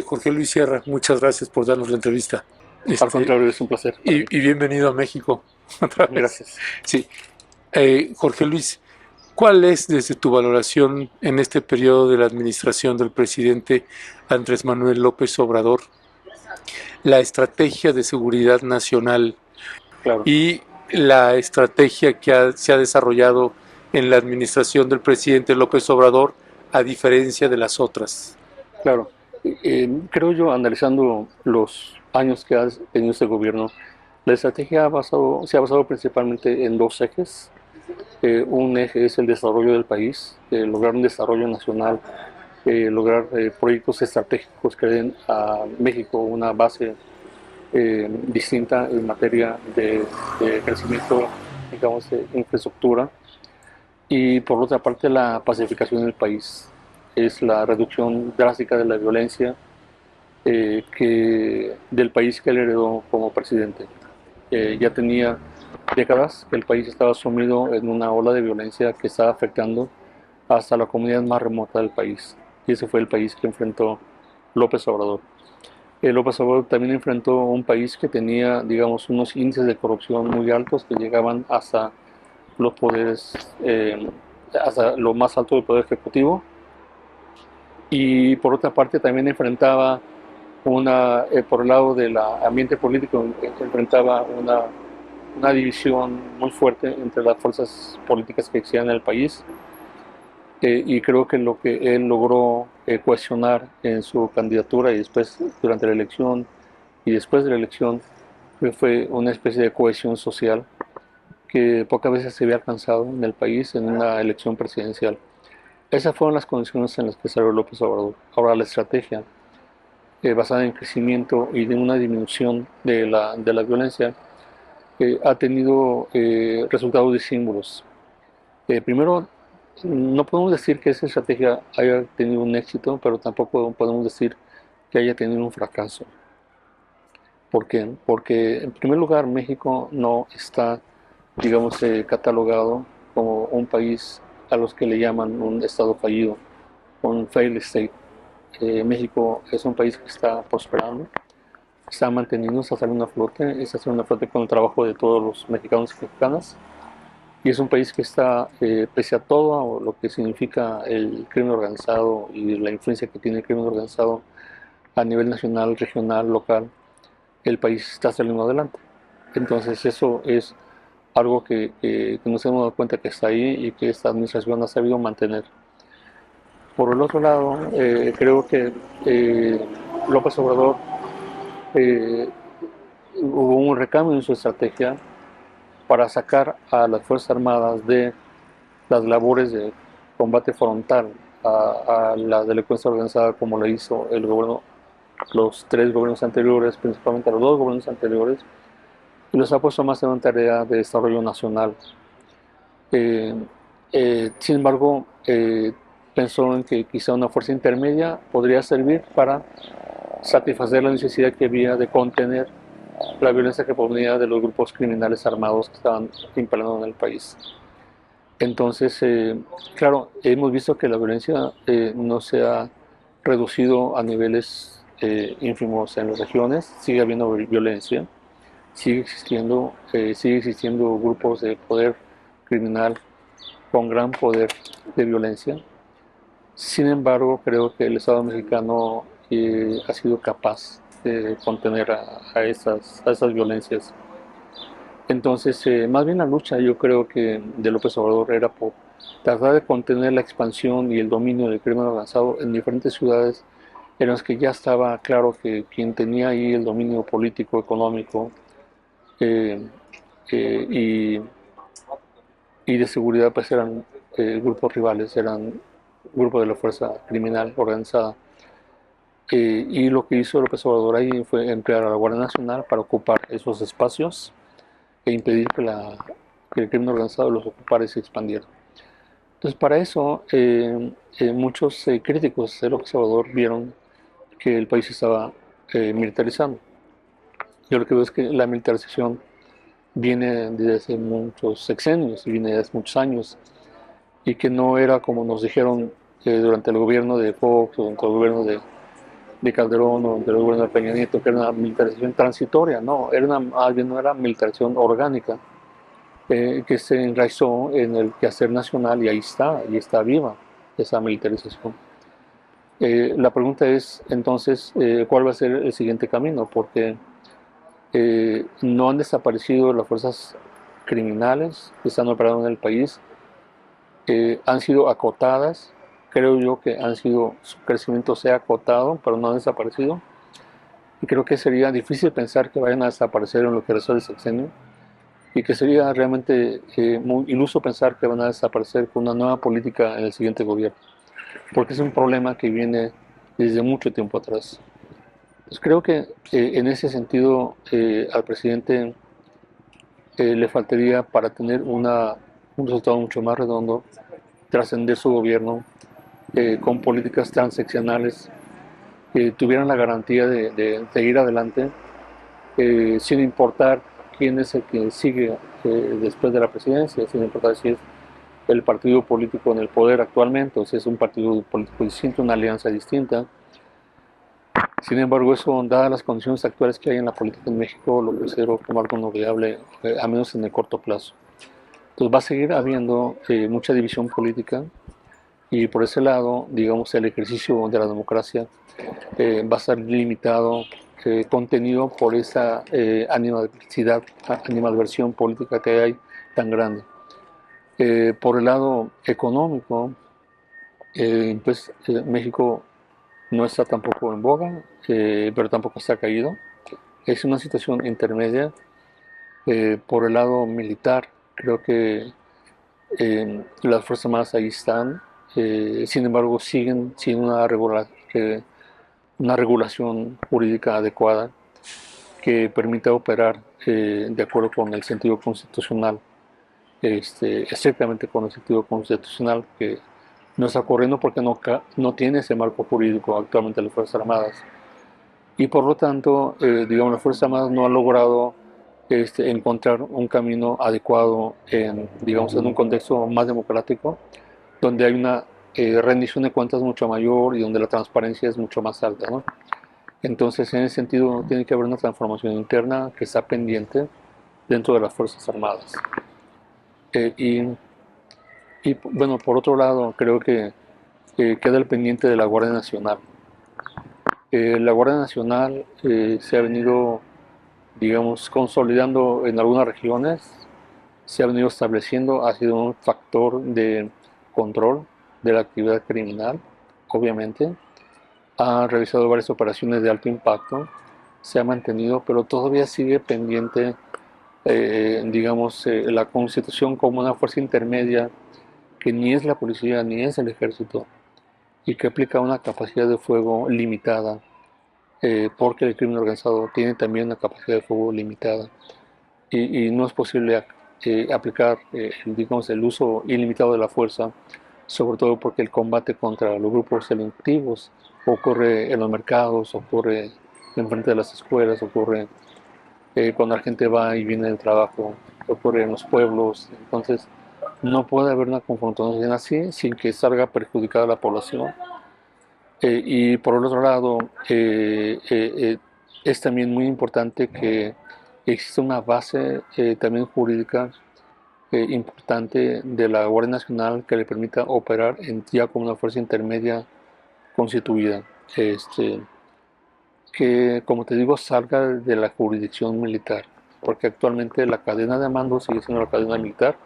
Jorge Luis Sierra, muchas gracias por darnos la entrevista. Al contrario, es un placer para mí. Y bienvenido a México otra vez. Gracias. Sí, Jorge Luis, ¿cuál es desde tu valoración en este periodo de la administración del presidente Andrés Manuel López Obrador la estrategia de seguridad nacional Claro, y la estrategia que se ha desarrollado en la administración del presidente López Obrador a diferencia de las otras? claro. Creo yo, analizando los años que ha tenido este gobierno, la estrategia se ha basado principalmente en dos ejes. Un eje es el desarrollo del país, lograr un desarrollo nacional, lograr proyectos estratégicos que den a México una base distinta en materia de crecimiento, digamos, de infraestructura. Y por otra parte, la pacificación del país es la reducción drástica de la violencia del país que él heredó como presidente. Ya tenía décadas que el país estaba sumido en una ola de violencia que estaba afectando hasta la comunidad más remota del país. Y ese fue el país que enfrentó López Obrador. López Obrador también enfrentó un país que tenía, digamos, unos índices de corrupción muy altos que llegaban hasta los poderes, hasta lo más alto del poder ejecutivo. Y por otra parte también enfrentaba por el lado del ambiente político, enfrentaba una división muy fuerte entre las fuerzas políticas que existían en el país. Y creo que lo que él logró cohesionar en su candidatura y después durante la elección y después de la elección fue una especie de cohesión social que pocas veces se había alcanzado en el país en una elección presidencial. Esas fueron las condiciones en las que salió López Obrador. Ahora la estrategia basada en crecimiento y de una disminución de la violencia ha tenido resultados disímbolos. Primero, no podemos decir que esa estrategia haya tenido un éxito, pero tampoco podemos decir que haya tenido un fracaso. ¿Por qué? Porque en primer lugar México no está, digamos, catalogado como un país a los que le llaman un estado fallido, un failed state. México es un país que está prosperando, está manteniendo, está saliendo a flote, está saliendo a flote con el trabajo de todos los mexicanos y mexicanas. Y es un país que está, pese a todo lo que significa el crimen organizado y la influencia que tiene el crimen organizado a nivel nacional, regional, local, el país está saliendo adelante. Entonces eso es algo que nos hemos dado cuenta que está ahí y que esta administración ha sabido mantener. Por el otro lado, creo que López Obrador eh, hubo un recambio en su estrategia para sacar a las Fuerzas Armadas de las labores de combate frontal a la delincuencia organizada como lo hizo el gobierno, los tres gobiernos anteriores, principalmente los dos gobiernos anteriores, y los ha puesto más en una tarea de desarrollo nacional. Eh, Sin embargo, pensó en que quizá una fuerza intermedia podría servir para satisfacer la necesidad que había de contener la violencia que provenía de los grupos criminales armados que estaban imperando en el país. Entonces, claro, hemos visto que la violencia no se ha reducido a niveles ínfimos en las regiones, sigue habiendo violencia, sigue existiendo grupos de poder criminal con gran poder de violencia. Sin embargo, creo que el Estado mexicano ha sido capaz de contener a esas violencias. Entonces, más bien la lucha yo creo que de López Obrador era por tratar de contener la expansión y el dominio del crimen organizado en diferentes ciudades en las que ya estaba claro que quien tenía ahí el dominio político, económico eh, eh, y de seguridad pues eran grupos rivales, eran grupos de la fuerza criminal organizada. Y lo que hizo López Obrador ahí fue emplear a la Guardia Nacional para ocupar esos espacios e impedir que el crimen organizado los ocupara y se expandiera. Entonces, para eso, muchos críticos de López Obrador vieron que el país estaba militarizando. Yo lo que veo es que la militarización viene desde hace muchos sexenios, viene desde hace muchos años, y que no era como nos dijeron durante el gobierno de Fox o durante el gobierno de Calderón o del gobierno de Peña Nieto, que era una militarización transitoria, no, más bien no era militarización orgánica, que se enraizó en el quehacer nacional y está viva esa militarización. La pregunta es entonces, ¿cuál va a ser el siguiente camino? Porque no han desaparecido las fuerzas criminales que están operando en el país, han sido acotadas, creo yo que su crecimiento se ha acotado, pero no han desaparecido, y creo que sería difícil pensar que vayan a desaparecer en lo que resta del sexenio, y que sería realmente muy iluso pensar que van a desaparecer con una nueva política en el siguiente gobierno, porque es un problema que viene desde mucho tiempo atrás. Pues creo que en ese sentido al presidente le faltaría para tener un resultado mucho más redondo, trascender su gobierno con políticas transeccionales que tuvieran la garantía de seguir adelante sin importar quién es el que sigue después de la presidencia, sin importar si es el partido político en el poder actualmente o si es un partido político distinto, una alianza distinta. Sin embargo, eso, dadas las condiciones actuales que hay en la política en México, lo considero como algo no viable, a menos en el corto plazo. Entonces va a seguir habiendo mucha división política y por ese lado, digamos, el ejercicio de la democracia va a estar limitado, contenido por esa animadversión política que hay tan grande. Por el lado económico, México no está tampoco en boga, pero tampoco está caído. Es una situación intermedia. Por el lado militar, creo que las Fuerzas Armadas ahí están, sin embargo siguen sin una regulación jurídica adecuada que permita operar de acuerdo con el sentido constitucional, estrictamente con el sentido constitucional, que no está ocurriendo porque no tiene ese marco jurídico actualmente las Fuerzas Armadas. Y por lo tanto, digamos, las Fuerzas Armadas no han logrado encontrar un camino adecuado digamos, en un contexto más democrático, donde hay una rendición de cuentas mucho mayor y donde la transparencia es mucho más alta, ¿no? Entonces, en ese sentido, tiene que haber una transformación interna que está pendiente dentro de las Fuerzas Armadas. Eh, y, bueno, por otro lado, creo que queda el pendiente de la Guardia Nacional. La Guardia Nacional se ha venido, digamos, consolidando en algunas regiones, se ha venido estableciendo, ha sido un factor de control de la actividad criminal, obviamente. Ha realizado varias operaciones de alto impacto, se ha mantenido, pero todavía sigue pendiente, digamos, la Constitución como una fuerza intermedia que ni es la policía ni es el ejército y que aplica una capacidad de fuego limitada, porque el crimen organizado tiene también una capacidad de fuego limitada y no es posible aplicar, digamos, el uso ilimitado de la fuerza, sobre todo porque el combate contra los grupos delictivos ocurre en los mercados, ocurre enfrente de las escuelas, ocurre cuando la gente va y viene del trabajo, ocurre en los pueblos. Entonces, no puede haber una confrontación así sin que salga perjudicada la población. Y por el otro lado, es también muy importante que exista una base también jurídica importante de la Guardia Nacional que le permita operar ya como una fuerza intermedia constituida, que como te digo salga de la jurisdicción militar, porque actualmente la cadena de mando sigue siendo la cadena militar,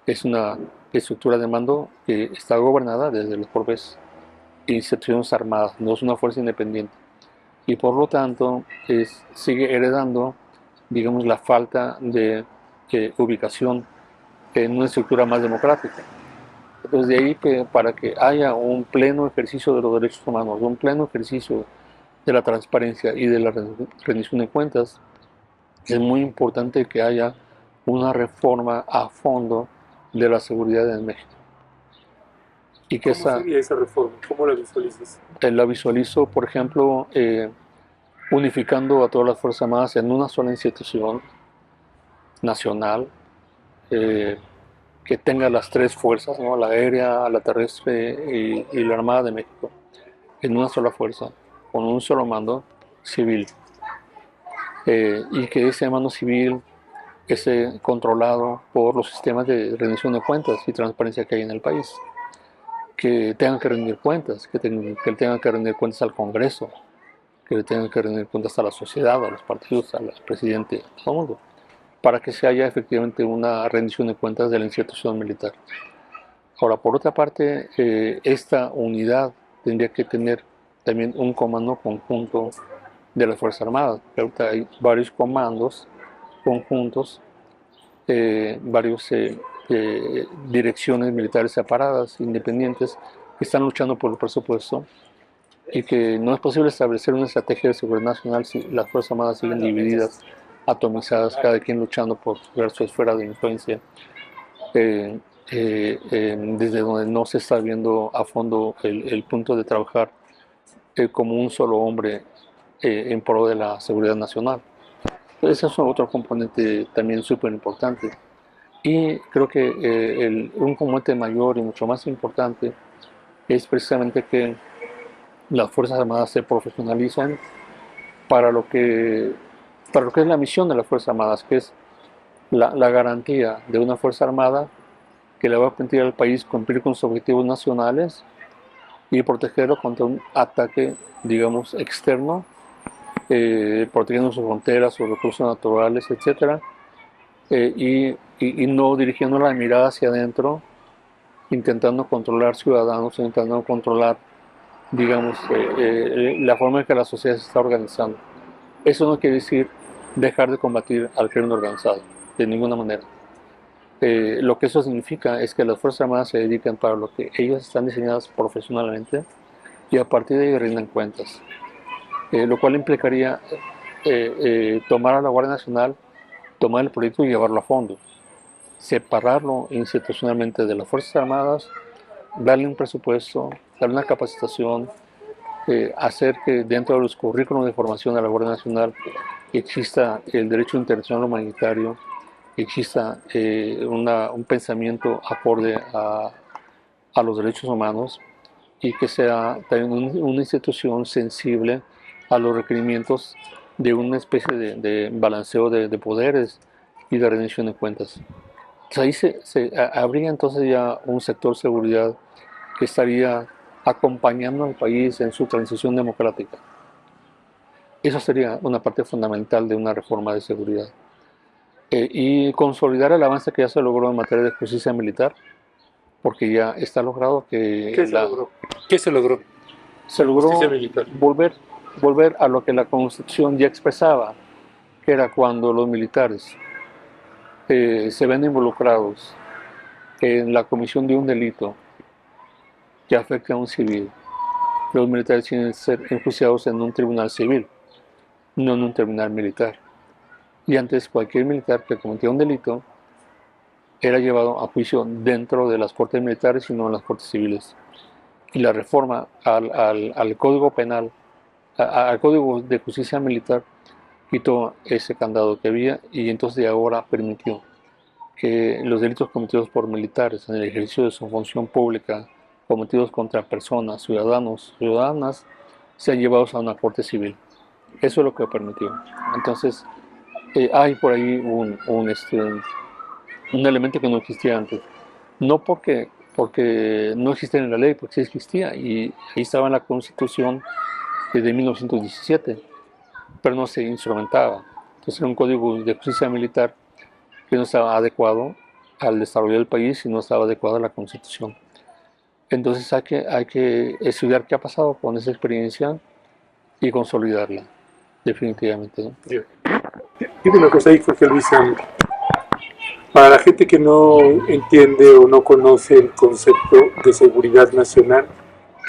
es una estructura de mando que está gobernada desde las propias instituciones armadas, no es una fuerza independiente y por lo tanto sigue heredando, digamos, la falta de ubicación en una estructura más democrática. Entonces de ahí que para que haya un pleno ejercicio de los derechos humanos, un pleno ejercicio de la transparencia y de la rendición de cuentas, es muy importante que haya una reforma a fondo de la seguridad en México. Y que ¿Cómo sería esa reforma? ¿Cómo la visualizas? la visualizo, por ejemplo, unificando a todas las Fuerzas Armadas en una sola institución nacional, eh, que tenga las tres fuerzas, ¿no? La aérea, la terrestre y la Armada de México, en una sola fuerza. con un solo mando civil, y que ese mando civil esté controlado por los sistemas de rendición de cuentas y transparencia que hay en el país, que tengan que rendir cuentas, que tengan que rendir cuentas al Congreso, que le tengan que rendir cuentas a la sociedad, a los partidos, al presidente, a todo el mundo, para que se haya efectivamente una rendición de cuentas de la institución militar. Ahora, por otra parte, esta unidad tendría que tener también un comando conjunto de las Fuerzas Armadas. Ahorita hay varios comandos conjuntos, varios direcciones militares separadas, independientes, que están luchando por el presupuesto y que no es posible establecer una estrategia de seguridad nacional si las Fuerzas Armadas siguen divididas, atomizadas, cada quien luchando por su esfera de influencia, desde donde no se está viendo a fondo el punto de trabajar como un solo hombre en pro de la seguridad nacional. Ese es otro componente también súper importante. Y creo que un componente mayor y mucho más importante es precisamente que las Fuerzas Armadas se profesionalicen para lo que, para lo que es la misión de las Fuerzas Armadas, que es la garantía de una Fuerza Armada que le va a permitir al país cumplir con sus objetivos nacionales y protegerlo contra un ataque, digamos, externo, protegiendo sus fronteras, sus recursos naturales, etcétera, y no dirigiendo la mirada hacia adentro, intentando controlar ciudadanos, intentando controlar, digamos, la forma en que la sociedad se está organizando. Eso no quiere decir dejar de combatir al crimen organizado, de ninguna manera. Lo que eso significa es que las Fuerzas Armadas se dedican para lo que ellas están diseñadas profesionalmente y a partir de ahí rindan cuentas. Lo cual implicaría tomar a la Guardia Nacional, tomar el proyecto y llevarlo a fondo, separarlo institucionalmente de las Fuerzas Armadas, darle un presupuesto, darle una capacitación, hacer que dentro de los currículos de formación de la Guardia Nacional exista el derecho internacional humanitario, exista un pensamiento acorde a los derechos humanos y que sea también una institución sensible a los requerimientos de una especie de balanceo de poderes y de rendición de cuentas. Entonces ahí habría entonces ya un sector seguridad que estaría acompañando al país en su transición democrática. Eso sería una parte fundamental de una reforma de seguridad. Y consolidar el avance que ya se logró en materia de justicia militar, porque ya está logrado que ¿Qué se logró? ¿Qué se logró? se logró Justicia militar. volver a lo que la Constitución ya expresaba, que era cuando los militares se ven involucrados en la comisión de un delito que afecta a un civil, los militares tienen que ser enjuiciados en un tribunal civil, no en un tribunal militar. Y antes cualquier militar que cometía un delito era llevado a juicio dentro de las cortes militares y no en las cortes civiles. Y la reforma al Código Penal, al Código de Justicia Militar, quitó ese candado que había y entonces de ahora permitió que los delitos cometidos por militares en el ejercicio de su función pública, cometidos contra personas, ciudadanos, ciudadanas, sean llevados a una corte civil. Eso es lo que permitió. Entonces, hay por ahí un elemento que no existía antes. No porque no existía en la ley, porque sí existía y ahí estaba en la Constitución de 1917, pero no se instrumentaba. Entonces era un código de justicia militar que no estaba adecuado al desarrollo del país y no estaba adecuado a la Constitución. Entonces hay que estudiar qué ha pasado con esa experiencia y consolidarla, definitivamente, ¿no? Digo una cosa ahí, Jorge Luis, para la gente que no entiende o no conoce el concepto de seguridad nacional,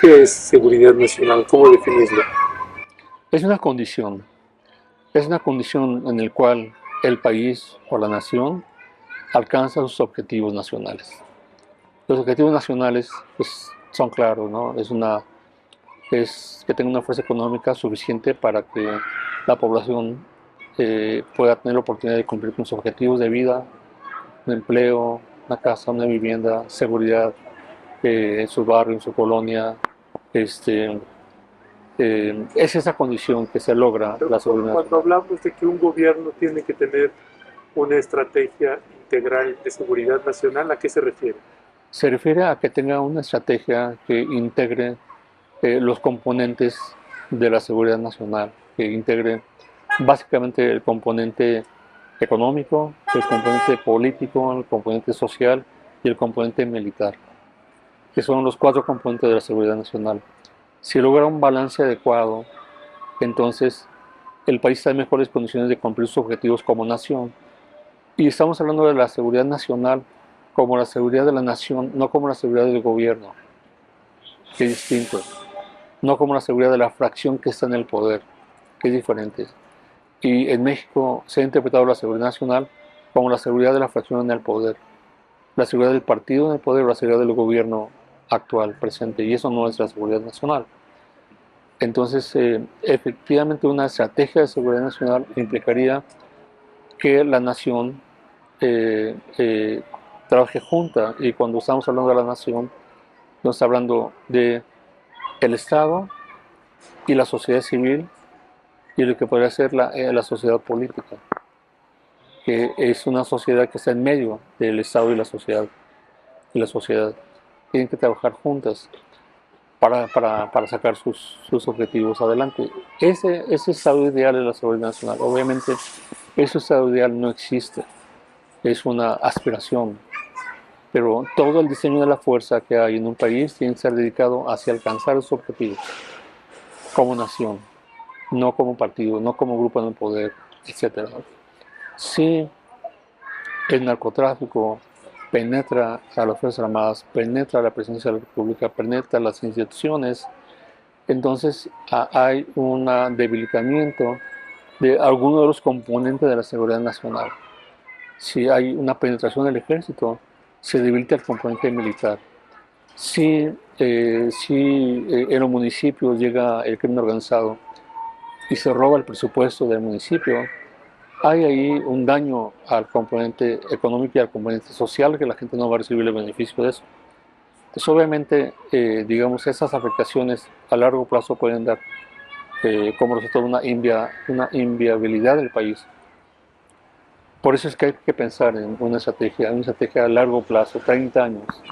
¿qué es seguridad nacional? ¿Cómo definirlo? Es una condición, es una condición en la cual el país o la nación alcanza sus objetivos nacionales. Los objetivos nacionales pues, son claros, ¿no? Es que tenga una fuerza económica suficiente para que la población pueda tener la oportunidad de cumplir con sus objetivos de vida, un empleo, una casa, una vivienda, seguridad en su barrio, en su colonia, este, es esa condición que se logra la seguridad Cuando nacional. hablamos de que un gobierno tiene que tener una estrategia integral de seguridad nacional, ¿a qué se refiere? Se refiere a que tenga una estrategia que integre los componentes de la seguridad nacional, que integre básicamente el componente económico, el componente político, el componente social y el componente militar, que son los cuatro componentes de la seguridad nacional. Si logra un balance adecuado, entonces el país está en mejores condiciones de cumplir sus objetivos como nación. Y estamos hablando de la seguridad nacional como la seguridad de la nación, no como la seguridad del gobierno, que es distinto, no como la seguridad de la fracción que está en el poder, que es diferente. Y en México se ha interpretado la seguridad nacional como la seguridad de la fracción en el poder, la seguridad del partido en el poder o la seguridad del gobierno actual, presente, y eso no es la seguridad nacional. Entonces, efectivamente, una estrategia de seguridad nacional implicaría que la nación eh, eh, trabaje junta, y cuando estamos hablando de la nación, nos está hablando de el Estado y la sociedad civil y lo que podría ser la sociedad política, que es una sociedad que está en medio del Estado y la sociedad. Y la sociedad tienen que trabajar juntas para sacar sus objetivos adelante. Ese estado ideal es la seguridad nacional. Obviamente, ese estado ideal no existe, es una aspiración, pero todo el diseño de la fuerza que hay en un país tiene que ser dedicado hacia alcanzar esos objetivos como nación, no como partido, no como grupo en el poder, etc. Si el narcotráfico penetra a las Fuerzas Armadas, penetra la presidencia de la República, penetra las instituciones, entonces hay un debilitamiento de algunos de los componentes de la seguridad nacional. Si hay una penetración del ejército, se debilita el componente militar. Si en los municipios llega el crimen organizado y se roba el presupuesto del municipio, hay ahí un daño al componente económico y al componente social, que la gente no va a recibir el beneficio de eso. Entonces, obviamente, digamos, esas afectaciones a largo plazo pueden dar como resultado una inviabilidad del país. Por eso es que hay que pensar en una estrategia a largo plazo, 30 años,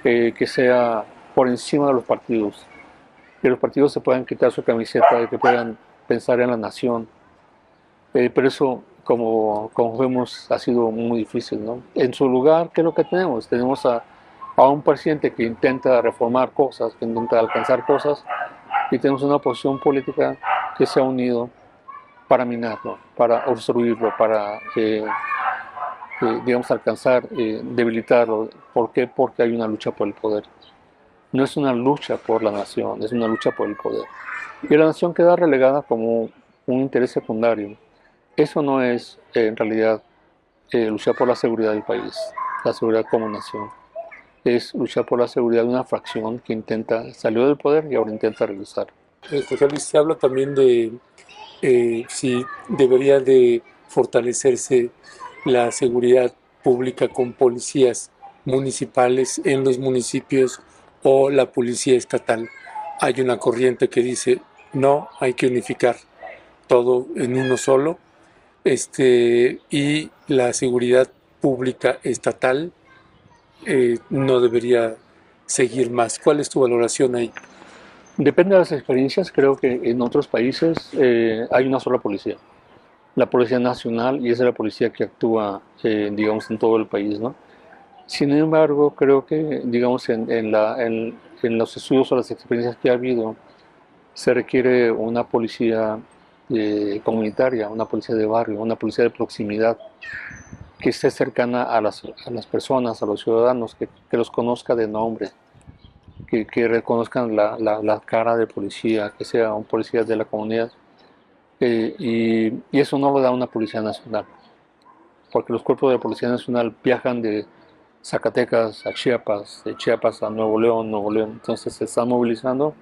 que sea por encima de los partidos, que los partidos se puedan quitar su camiseta y que puedan pensar en la nación. Pero eso, como vemos, ha sido muy difícil, ¿no? En su lugar, ¿qué es lo que tenemos? Tenemos a un presidente que intenta reformar cosas, que intenta alcanzar cosas, y tenemos una oposición política que se ha unido para minarlo, para obstruirlo, para, digamos, alcanzar, debilitarlo. ¿Por qué? Porque hay una lucha por el poder. No es una lucha por la nación, es una lucha por el poder. Y la nación queda relegada como un interés secundario. Eso no es, en realidad, luchar por la seguridad del país, la seguridad como nación. Es luchar por la seguridad de una fracción que intenta salir del poder y ahora intenta regresar. José Luis, se habla también de si debería de fortalecerse la seguridad pública con policías municipales en los municipios o la policía estatal. Hay una corriente que dice no, hay que unificar todo en uno solo, y la seguridad pública estatal no debería seguir más. ¿Cuál es tu valoración ahí? Depende de las experiencias, creo que en otros países hay una sola policía, la Policía Nacional, y esa es la policía que actúa, digamos, en todo el país, ¿no? Sin embargo, creo que, digamos, en los estudios o las experiencias que ha habido, se requiere una policía comunitaria, una policía de barrio, una policía de proximidad, que esté cercana a las personas, a los ciudadanos, que los conozca de nombre, que reconozcan la cara del policía, que sea un policía de la comunidad. Y eso no lo da una policía nacional, porque los cuerpos de la Policía Nacional viajan de Zacatecas a Chiapas, de Chiapas a Nuevo León, entonces se están movilizando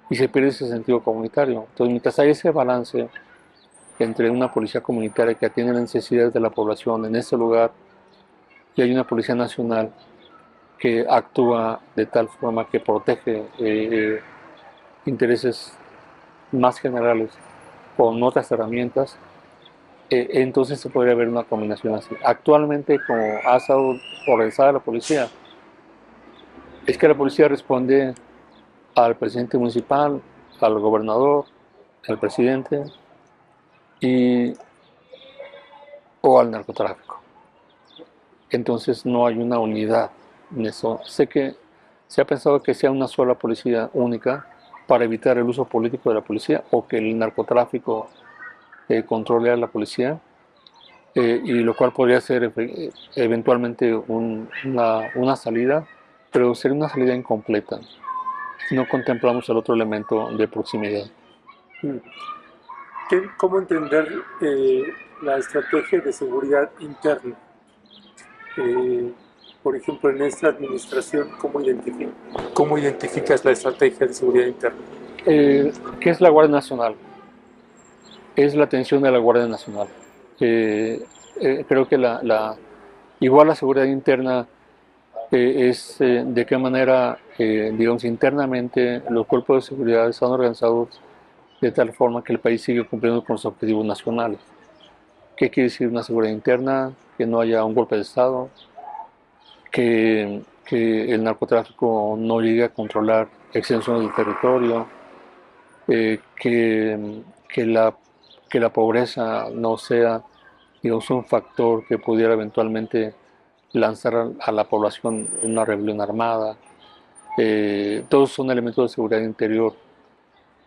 y se pierde ese sentido comunitario. Entonces, mientras hay ese balance entre una policía comunitaria que atiende las necesidades de la población en ese lugar y hay una policía nacional que actúa de tal forma que protege intereses más generales con otras herramientas, entonces se podría ver una combinación así. Actualmente, como ha estado organizada la policía, es que la policía responde al presidente municipal, al gobernador, al presidente y, o al narcotráfico. Entonces no hay una unidad en eso. Sé que se ha pensado que sea una sola policía única para evitar el uso político de la policía o que el narcotráfico controle a la policía, y lo cual podría ser eventualmente una salida, pero sería una salida incompleta. No contemplamos el otro elemento de proximidad. ¿Cómo entender la estrategia de seguridad interna? Eh, por ejemplo, en esta administración, cómo identificas la estrategia de seguridad interna? ¿Qué es la Guardia Nacional? Es la atención de la Guardia Nacional. Creo que igual la seguridad interna es de qué manera, digamos, internamente los cuerpos de seguridad están organizados de tal forma que el país sigue cumpliendo con los objetivos nacionales. ¿Qué quiere decir una seguridad interna? Que no haya un golpe de Estado, que el narcotráfico no llegue a controlar extensiones del territorio, que la pobreza no sea, digamos, un factor que pudiera eventualmente lanzar a la población una rebelión armada. Todos son elementos de seguridad interior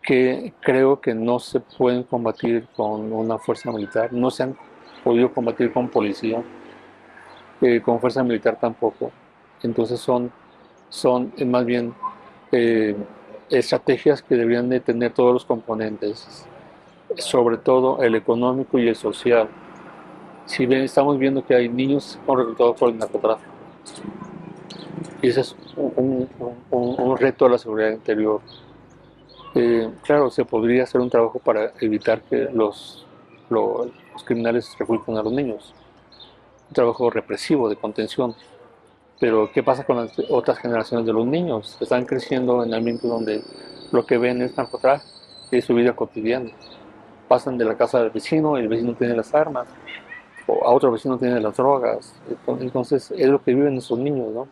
que creo que no se pueden combatir con una fuerza militar, no se han podido combatir con policía, con fuerza militar tampoco. Entonces son más bien eh, estrategias que deberían de tener todos los componentes, sobre todo el económico y el social. Si bien estamos viendo que hay niños que son reclutados por el narcotráfico, y ese es un reto a la seguridad interior. Claro, se podría hacer un trabajo para evitar que los criminales recluten a los niños, un trabajo represivo de contención. Pero ¿qué pasa con las otras generaciones de los niños? Están creciendo en ambientes donde lo que ven es narcotráfico, es su vida cotidiana. Pasan de la casa del vecino y el vecino tiene las armas, o a otro vecino tiene las drogas. Entonces es lo que viven esos niños, ¿no?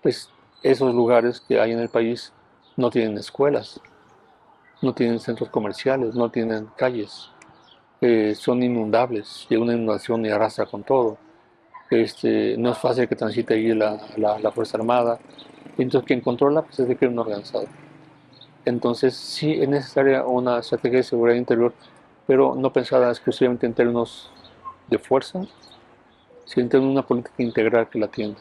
Pues esos lugares que hay en el país no tienen escuelas, no tienen centros comerciales, no tienen calles, son inundables, llega una inundación y arrastra con todo. No es fácil que transite ahí la Fuerza Armada. Entonces, quien controla pues, es el crimen organizado. Entonces, sí es necesaria una estrategia de seguridad interior, pero no pensada exclusivamente en términos de fuerza, sino en términos de una política integral que la atienda.